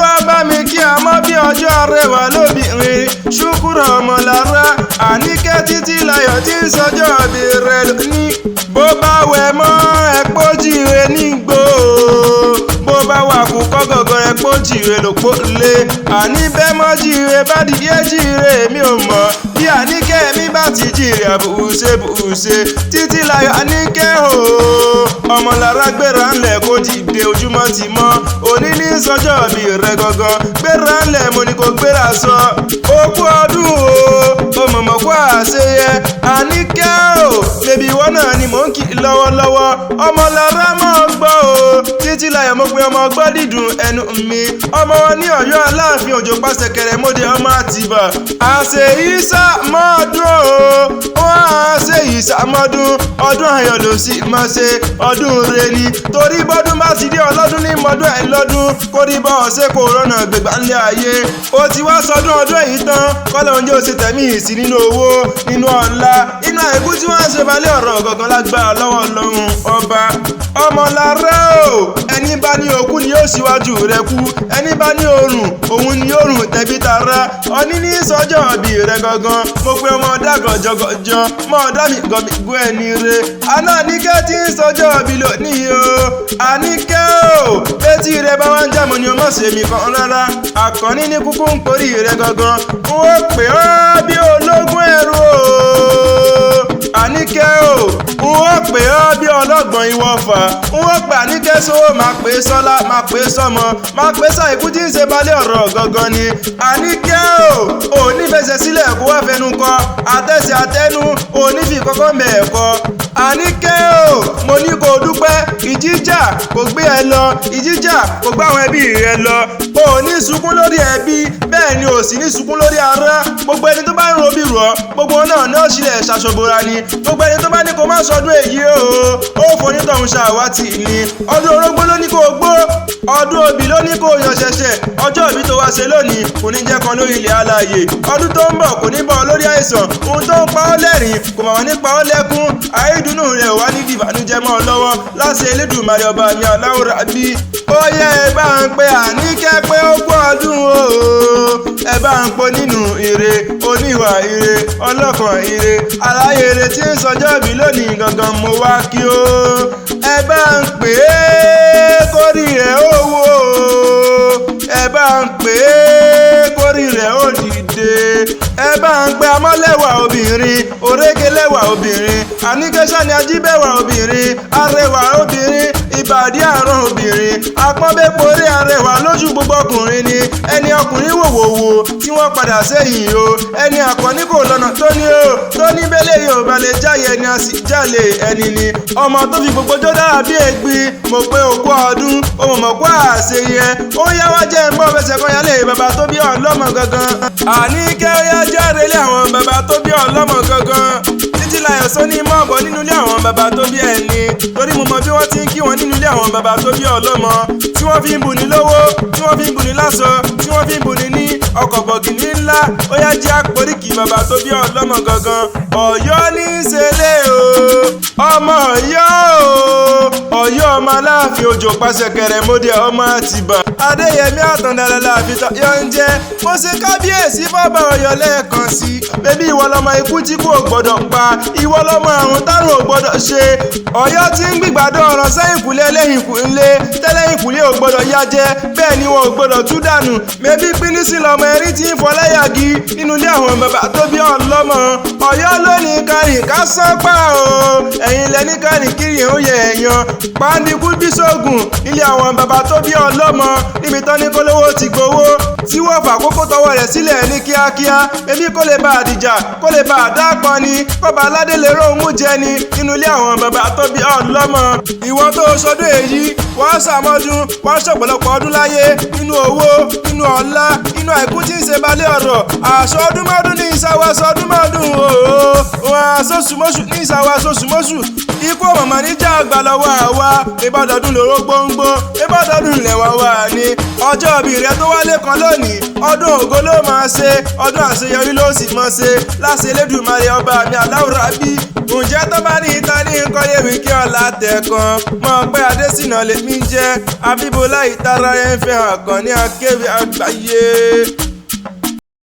wá bá mi kí a mọ́ bí ọjọ́ arẹwà lóbìnrin Ṣúkúrà Ọmọlára Àníkẹ́ Títílayọ̀ tí ń sọjọ́ ìbí rẹ̀ lónìí. Bó bá wẹ̀ mọ́ ẹ̀pọ̀ jíire nígbò bó bá wà kú kọ́gọ̀gọ̀ ẹ̀pọ̀ jíire lòpó lé. Àní bẹ́ẹ̀ mọ́ jíire bá dìde jíire mi ò mọ̀ bí Àníkẹ́ mi bá ti jíire àbùṣe bùṣe. Títílayọ̀ Àníkẹ́ Ọmọlára gbéra ńlẹ̀ kó dìde ojúmọ́ ti mọ́ òní ní sọjọ́ ìbí rẹ̀ gangan. Gbéra ńlẹ̀ mo ní kó gbéra sọ okú ọdún o mọ̀mọ́ kó àṣeyẹ. Àníkẹ́ bèbí ìwọ náà ni mò ń kí lọ́wọ́lọ́wọ́. Ọmọlára mọ̀ gbọ́ Títílayọ̀ mo pe ọmọ gbọ́ dídùn ẹnu mi. Ọmọ wọn ní Ọ̀yọ́ Aláàfin Òjó pàṣẹ kẹrẹmọdé ọmọ Àtìbà. Àṣẹ ìsà mọ́ọ̀dún wọ́n àṣẹ ìsà mọ́ọ̀dún ọdún ayọ̀ ló sì máa ṣe ọdún rẹ ni. Torí bọ́dún bá ti dé ọlọ́dún ní mọ́dún ẹ̀ lọ́dún kó rí bọ́ ọ̀sẹ̀ kò rọ́nà gbẹ̀gbà ńlẹ̀ ayé. Ó ti wá sọdún ọdún èyí tán kọ́lọ́ oúnjẹ ó ṣe tẹ̀mí ìsìn nínú owó nínú ọ̀la inú àìkú tí wọ́n ṣe balẹ̀ ọ̀rọ̀ ọ̀gọ̀gàn lágbára lọ́wọ́ Ọlọ́run ọba. Ọmọlára ẹni bá ní òkú ni yóò síwájú rẹ̀ kú ẹni bá ní òrùn òun ni yóò rùn tẹ̀bí tara. Ọní ní sọjọ́ ìbí rẹ̀ gangan mo pe ọmọ ọ̀dà gọ̀jọ̀gọ̀jọ̀ mọ́ ọ̀dà mi gọ̀mìgún ẹni re. Àná Àníkẹ́ tí ń sọjọ́ ìbí lónìí Àníkẹ́ etí rẹ̀ bá wá ń jàmọ́ ni o mọ̀ ṣe mi kan rárá. Àkànní ní kúkú ń porí rẹ̀ gangan n ó pè ọ́ bí ológun ẹrú Àníkẹ́ n ó pè ọ́ bí ọlọ́gbọ̀n ìwọ̀fà. N ó pè Àníkẹ́ sówó máa pè é sọ́lá máa pè é sọ́mọ máa pè é sá ikú tí ń ṣe balẹ̀ ọ̀rọ̀ gangan ni. Àníkẹ́ ò ní fẹsẹ̀ sílẹ̀ kó wá fẹnu kọ àtẹ̀sẹ̀ àtẹnu ò ní fi kọ́kọ́ mẹ́ẹ̀kọ́. Àníkẹ́ mo ní kó dúpẹ́ ìjíjà kò gbé ẹ lọ ìjíjà kò gbá àwọn ẹbí rẹ lọ. O ní sunkún lórí ẹbí bẹ́ẹ̀ ni ò sì ní sunkún lórí ará. Gbogbo ẹni tó bá ń robí rọ̀ gbogbo náà ní ọ̀ṣìlẹ̀ ṣàṣọ̀bọ̀ra ni. Gbogbo ẹni tó bá ní kó má sọdún èyí ó fonítọ̀hún ṣàwátì ni. Ọdún orógbó ló ní kó gbó ọdún òbí ló ní kó yan ṣẹ̀ṣẹ̀. Ọjọ́ ìbí tó wá ṣe lónìí kò ní jẹ́ kan lórí ilẹ̀ alààyè. Ọdún tó ń bọ̀ kò ní bọ̀ lórí àìsàn. Ohun tó ń pa ọ́ lẹ́rìn kò mà wá ní pa ọ́ lẹ́kún. Àìdùnnú rẹ̀ ò wá ní dìbànújẹ́ mọ́ ọ lọ́wọ́ láṣẹ Elédùmarè ọba mi Aláwòrán bí. Ó yẹ ẹ bá ń pe Àníkẹ́ pé ó kú ọdún ẹ bá ń po nínú ire oníwà ire ọlọ́kàn ire aláyé ire tí ń sọjọ́ ìbí lónìí gangan mo wá kí ó. Ẹ bá ń pè é kórì rẹ̀ ó wò ẹ bá ń pè é kórì rẹ̀ ó dìde. Ẹ bá ń pe amọ́lẹ́wà obìnrin òrékelẹ́wà obìnrin Àníkẹ́ Ṣàní ajíbẹ̀wà obìnrin arẹwà obìnrin ìbàdí àrùn obìnrin apọ́nbẹ́porí arẹwà lójú gbogbo ọkùnrin ni. Ẹni ọkùnrin wòwòwò tí wọ́n padà sẹ́yìn ẹni àkọ́ní kò lọ́nà tó ní bẹ́lẹ̀ yóò bá lè jáyé ẹni a sì jálè ẹni ni. Ọmọ tó fi gbogbo jó dára bí ègbin mo pé òkú ọdún ohun mọ̀ kó àṣeyẹ. Ó yá wá jẹ́ ń gbọ́ fẹsẹ̀ kan yálé bàbá tó bí ọlọ́mọ gangan. Àníkẹ́ ó yá járe lé àwọn bàbá tó bí ọlọ́mọ gangan. Títílayọ̀ sọ ní mọ́ọ̀bọ̀ nínú ilé àwọn bàbá tó bí ẹni torí mo mọ bí wọ́n ti ń kí wọn nínú ilé àwọn bàbá tó bí ọlọ́mọ tí wọ́n fi ń bùní lówó tí wọ́n fi ń bùní láṣọ tí wọ́n fi ń bùní ní ọkọ̀ bọ̀gìnì ńlá. Ó yá jẹ́ àpòríkì bàbá tó bí ọlọ́mọ gangan. Ọ̀yọ́ ní í ṣẹlẹ̀ ọmọ Ọ̀yọ́ ọmọ Aláàfin Òjó pàṣẹ kẹrẹmọdé ọmọ Àtìbà. Adéyẹmí Àtàndá láàfin yọ ń jẹ́ mo ṣe kábíyèsí bàbá Ọ̀yọ́ lẹ́ẹ̀kan sí. Bébí ìwọ lọmọ ikú tí kò gbọdọ̀ pa ìwọ lọmọ àrùn tárùn ò gbọdọ̀ ṣe. Ọ̀yọ́ tí ń gbìgbàdọ̀ ọ̀rọ̀ sẹ́yìn kùlé lẹ́yìn kùlé tẹ́lẹ̀yìn kùlé ò gbọdọ̀ yá jẹ bẹ́ẹ̀ ni wọn ò gbọdọ̀ tú dànù. Mẹ́bí pínísì lọmọ ẹrí tí ń fọlẹ́yàgì nínú ilé àwọn bàbá tó bí ọlọ́mọ. Ọ̀yọ́ lónìí kárìn ká sọ́pà ẹ̀yin lẹ́ni kárìn kiri ó yẹ ẹ̀yàn pàǹdíkù bíṣọ́gùn ilé àwọn bàbá tó bí ọlọ́mọ níbi tán ní kólówó ti gbowó tí wọ́n fà kókó tọwọ́ rẹ̀ sílẹ̀ ní kíákíá. Ẹbí kó lè bá àdìjà kó lè bá àdákan ni kọ́ba aládé lè róhùn mú jẹ ni nínú ilé àwọn bàbá tó bí ọlọ́mọ. Ìwọ tó sọdún èyí wọ́n ṣàmọ́dún wọ́n ṣọ̀pọ̀lọpọ̀ ọdún láyé nínú owó nínú ọlá nínú àìkú tí ń ṣe balẹ̀ ọ̀rọ̀. Àṣọdúnmọ́dún ní ìṣàwàṣọdúnmọ́dún wọn àṣọṣùmọ́ṣù ní ìṣàwàṣọṣùmọ́ṣù. Ikú ọ̀mọ̀mọ̀ níjà àgbà lọ́wọ́ àwa ìbádọ́dún lóró gbóngbó ìbádọ́dún lẹ̀wà wà ní. Ọjọ́ ìbí rẹ tó wálé kan lónìí ọdún ògo ló máa ṣe ọdún àṣeyọrí ló sì máa ṣe láṣẹ Elédùmarè ọba mi Aláwòrán bí. ǹjẹ́ tó bá ní ìta ní nǹkan yẹ̀wì kí ọ̀la tẹ̀ kan mọ̀ pé Adésínà lèmi jẹ́ Abímbọ́lá Ìtara ẹ̀ ń fẹ́ hàn kan ní akéwì àgbáyé.